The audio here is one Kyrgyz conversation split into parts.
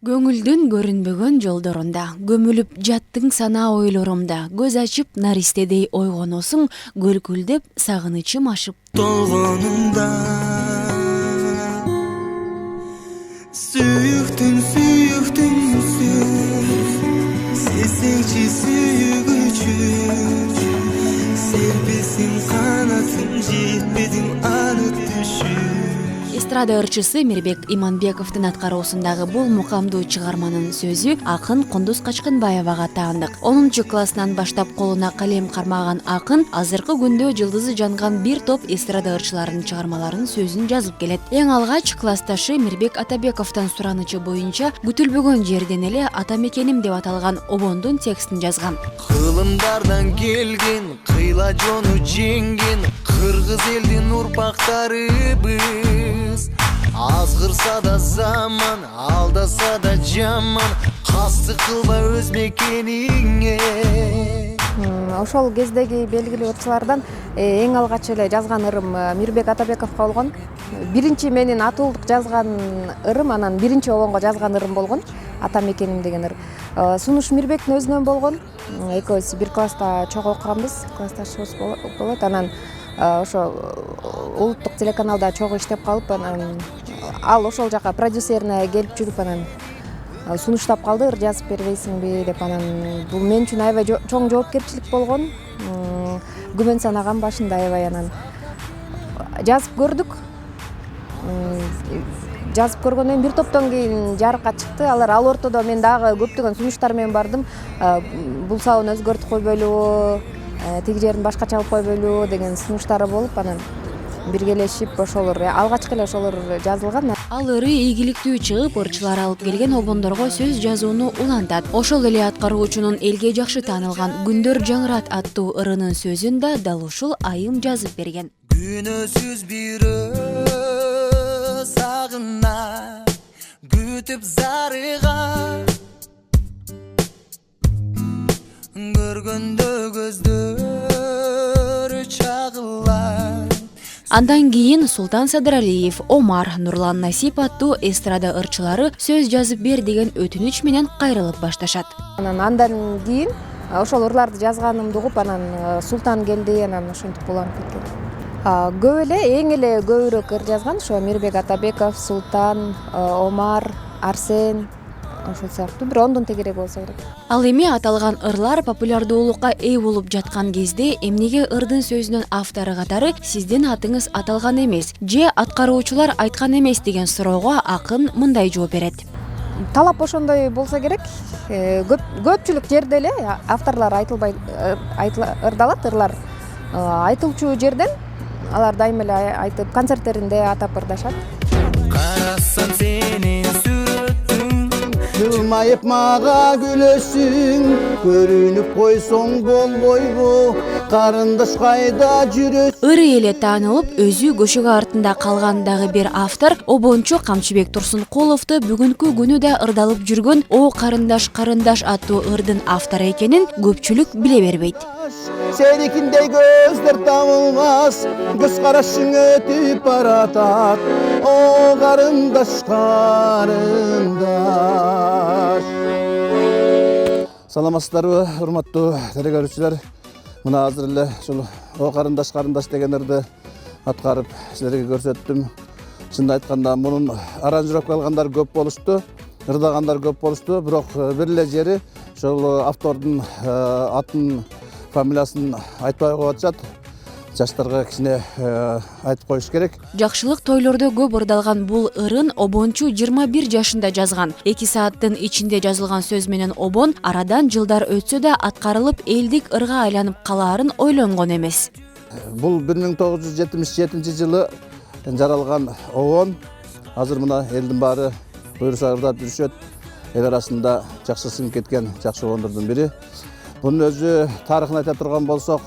Көңүлдүн көрүнбөгөн жолдорунда, көмүлүп жаттың сана ойлорумда, көз ачып наристедей ойгоносуң, көлкүлдөп сагынычым ашып. Толгонумда сүйүктүң сесеңчи сүйгүчү серпесиң канатың жетпедиң аны түшүп. Эстрада ырчысы Мирбек Иманбековдун аткаруусундагы бул мукамдуу чыгарманын сөзү акын Кундуз Качкынбаевага таандык. 10 классынан баштап колуна калем кармаган акын азыркы күндө жылдызы жанган бир топ эстрада ырчыларынын чыгармаларынын сөзүн жазып келет. Эң алгач классташы Мирбек Атабековдон суранычы боюнча күтүлбөгөн жерден эле ата мекеним деп аталган обондун текстин жазган. Кылымдардан келген, кыйла жону жеңген кыргыз элдин урпактарыбыз. Азгырса да заман, алдаса да жаман, кастык кылба өз мекениңе. Ошол кездеги белгилүү ырчылардан эң алгач эле жазган ырым Мирбек Атабековго болгон. Биринчи менин атуулдук жазган ырым, анан биринчи обонго жазган ырым болгон. Ата мекеним деген ырым. Сунуш Мирбектин өзүнөн болгон. Экөөбүз бир класста чогуу окуганбыз, классташыбыз болот. Анан ошо улуттук телеканалда чогуу иштеп калып, анан ал ошол жака продюсерине келип жүрүп, анан сунуштап калды, ыр жазып бербейсиңби деп. Анан бул мен үчүн аябай чоң жоопкерчилик болгон. Күмөн санаган башында аябай. Анан жазып көрдүк. Жазып көргөндөн бир топтон кийин жарыкка чыкты. Ал ортодо мен дагы көптөгөн сунуштар менен бардым. Бул сабын өзгөртүп койбойлубу, тиги жерин башкача кылып койбойлубу деген сунуштары болуп, анан биргелешип ошолор алгачкы эле ошолор жазылган. Ал ыры ийгиликтүү чыгып, ырчылар алып келген обондорго сөз жазууну улантат. Ошол эле аткаруучунун элге жакшы таанылган Күндөр жаңырат аттуу ырынын сөзүн да дал ушул айым жазып берген. Күнөөсүз бир сагына күтүп зарыга көргөндө көздөр чагылат. Андан кийин Султан Садыралиев, Омар, Нурлан Насип аттуу эстрада ырчылары сөз жазып бер деген өтүнүч менен кайрылып башташат. Андан кийин ошол ырларды жазганымды угуп, анан Султан келди, анан ошентип уланып кеткен. Көп эле, эң эле көбүрөөк ыр жазган ошо Мирбек Атабеков, Султан, Омар, Арсен, ошол сыяктуу бир 10дон тегерек болсо керек. Ал эми аталган ырлар популярдуулукка ээ болуп жаткан кезде эмнеге ырдын сөзүнүн автору катары сиздин атыңыз аталган эмес же аткаруучулар айткан эмес деген суроого акын мындай жооп берет. Талап ошондой болсо керек. Көпчүлүк жерде эле авторлор айтылбай ырдалат, ырлар айтылчу жерден алар дайыма эле айтып, концерттеринде атап ырдашат. Карасам сени сүрөттүң, Жылмайып мага күлөсүң, көрүнүп койсоң болбойбу, карындаш кайда жүрөсүң. Ыры эле таанылып, өзү көшөгө артында калган дагы бир автор обончу Камчыбек Турсункуловду бүгүнкү күнү да ырдалып жүргөн О карындаш карындаш аттуу ырдын автору экенин көпчүлүк биле бербейт. Senikindey gözler табылмас, göz карашың өтүп баратат. О карындаш карындаш. Саламатсыздарбы, урматтуу телекөрүүчүлөр? Мына азыр эле ушул О карындаш карындаш деген ырды аткарып силерге көрсөттүм. Чынын айтканда мунун аранжировка кылгандар көп болушту, ырдагандар көп болушту, бирок бир эле жери ошол автордун атын, фамилиясын айтпай коюп атышат. Жаштарга кичине айтып коюш керек. Жакшылык тойлордо көп ырдалган бул ырын обончу 21 жашында жазган. 2 сааттын ичинде жазылган сөз менен обон арадан жылдар өтсө да аткарылып элдик ырга айланып калаарын ойлонгон эмес. Бул 1977 жылы жаралган обон. Азыр мына элдин баары буйруса ырдап жүрүшөт. Эл арасында жакшы сиңип кеткен жакшы обондордун бири. Bunun özü tarixini ayta turgan bolsok,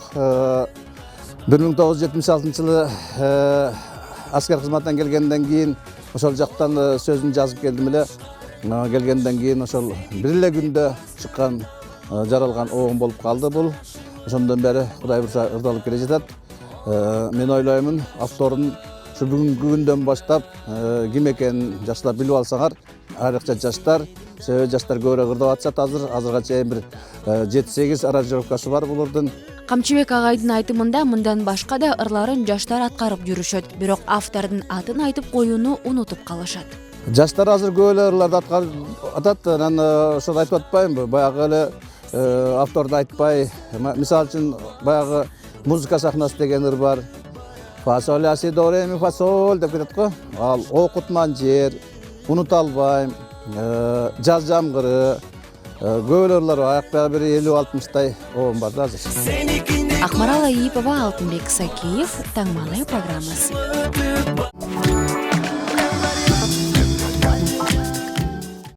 1976 жылы asker kızmattan gelgenden keyin ошол жактан сөзүн жазып келдим эле. Келгенден кийин ошол бир эле күндө чыккан жаралган обон болуп калды бул. Ошондон бери Кудай бурса ырдалып келе жатат. Мен ойлоймун, автордун бүгүнкү күндөн баштап ким экенин жаштар билип алсаңар, айрыкча жаштар себеби жаштар көбүрөөк ырдап атышат. Азырга чейин бир 7-8 аранжировкасы бар булардын. Камчыбек агайдын айтымында мындан башка да ырларын жаштар аткарып жүрүшөт, бирок автордун атын айтып коюуну унутуп калышат. Жаштар азыр көп эле ырларды аткарып атат. Анан ошону айтып атпаймынбы? Баягы эле авторду айтпай, мисалы үчүн баягы музыка сахнасы деген ыр бар. Фасоль аси до ре ми фасоль деп кетет го. Ал окутман жер, унута албайм, жаз жамгыры, көп эле ырлар бар. Аяк бир 50-60 оон бар да азыр. Акмарал Айипова, Алтынбек Сакиев, Таң маалы программасы.